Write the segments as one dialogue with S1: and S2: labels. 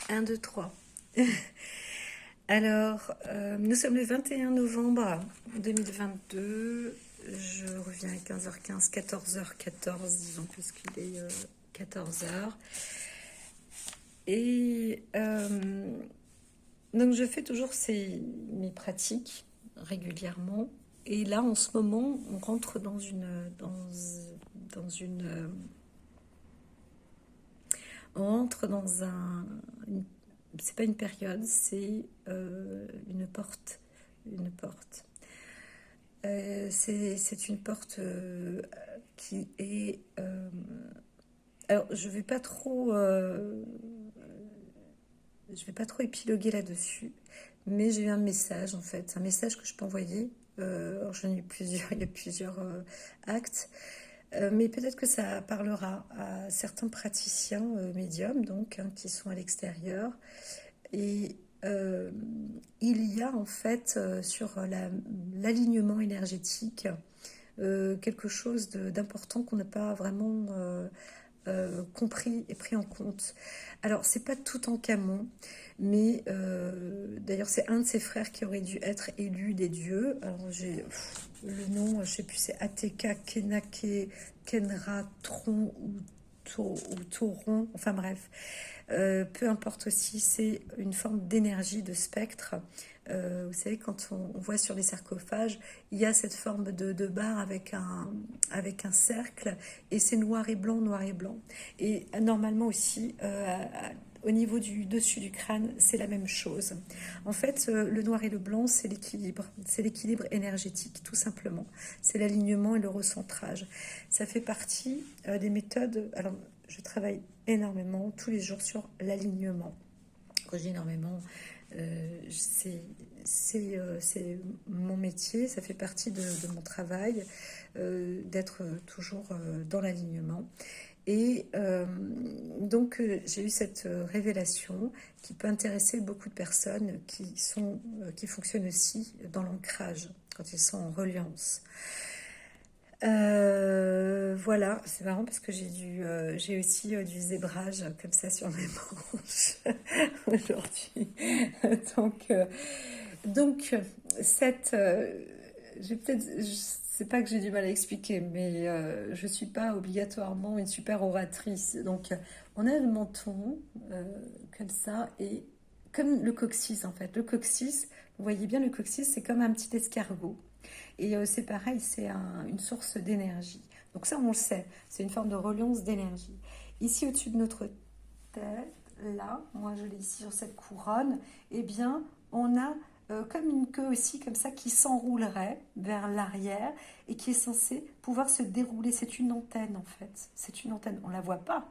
S1: Un, 2, 3. Alors, nous sommes le 21 novembre 2022. Je reviens à 15h15, 14h14, disons, puisqu'il est 14h. Et donc, je fais toujours mes pratiques régulièrement. Et là, en ce moment, on rentre dans une on rentre dans c'est pas une période, c'est une porte. Une porte. C'est une porte qui est. Alors, je vais pas trop épiloguer là-dessus, mais j'ai eu un message en fait, un message que je peux envoyer. Alors, j'en ai eu plusieurs, il y a plusieurs actes. Mais peut-être que ça parlera à certains praticiens médiums, donc, hein, qui sont à l'extérieur. Et il y a en fait sur l'alignement énergétique quelque chose d'important qu'on n'a pas vraiment compris et pris en compte. Alors, c'est pas tout en Camon, mais d'ailleurs, c'est un de ses frères qui aurait dû être élu des dieux. Alors, j'ai le nom, je sais plus, c'est Ateka, Kenake, Kenra, Tron ou Tauron, enfin bref. Peu importe aussi, c'est une forme d'énergie, de spectre. Vous savez, quand on voit sur les sarcophages, il y a cette forme de barre avec un cercle, et c'est noir et blanc, noir et blanc. Et normalement aussi, au niveau du dessus du crâne, c'est la même chose. En fait, le noir et le blanc, c'est l'équilibre énergétique, tout simplement. C'est l'alignement et le recentrage. Ça fait partie des méthodes. Alors, je travaille énormément tous les jours sur l'alignement. Quand je dis énormément, c'est mon métier, ça fait partie de mon travail, d'être toujours dans l'alignement. Et donc j'ai eu cette révélation qui peut intéresser beaucoup de personnes qui fonctionnent aussi dans l'ancrage quand ils sont en reliance. Voilà, c'est marrant parce que j'ai aussi du zébrage comme ça sur mes manches aujourd'hui. Donc, euh, donc cette, je sais pas que j'ai du mal à expliquer, mais je suis pas obligatoirement une super oratrice. Donc, on a le menton comme ça et comme le coccyx en fait. Le coccyx, vous voyez bien, le coccyx, c'est comme un petit escargot. Et c'est pareil, c'est une source d'énergie. Donc ça, on le sait, c'est une forme de reliance d'énergie. Ici, au-dessus de notre tête, là, moi je l'ai ici sur cette couronne, eh bien, on a comme une queue aussi, comme ça, qui s'enroulerait vers l'arrière et qui est censée pouvoir se dérouler. C'est une antenne, en fait. C'est une antenne. On la voit pas,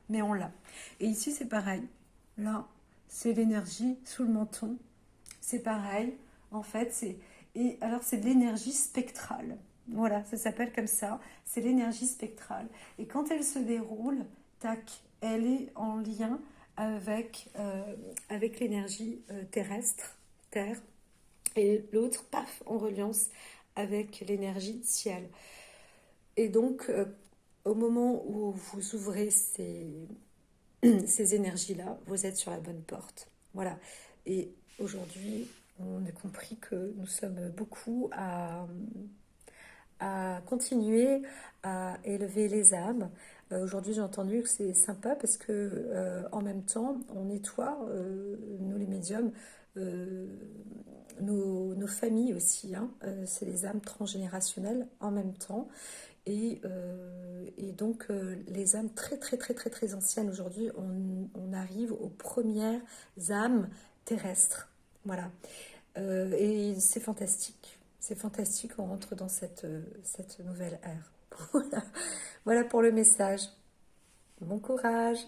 S1: mais on l'a. Et ici, c'est pareil. Là, c'est l'énergie sous le menton. C'est pareil. En fait, et alors, c'est de l'énergie spectrale. Voilà, ça s'appelle comme ça. C'est l'énergie spectrale. Et quand elle se déroule, tac, elle est en lien avec l'énergie terrestre, terre. Et l'autre, paf, en reliance avec l'énergie ciel. Et donc, au moment où vous ouvrez ces énergies-là, vous êtes sur la bonne porte. Voilà. Et aujourd'hui, on a compris que nous sommes beaucoup à continuer à élever les âmes. Aujourd'hui, j'ai entendu que c'est sympa parce que en même temps, on nettoie, nous les médiums, euh, nos familles aussi. Hein. C'est les âmes transgénérationnelles en même temps. Et donc, les âmes très, très, très, très, très anciennes, aujourd'hui, on arrive aux premières âmes terrestres. Voilà. Et c'est fantastique. C'est fantastique, on rentre dans cette nouvelle ère. Voilà. Voilà pour le message. Bon courage.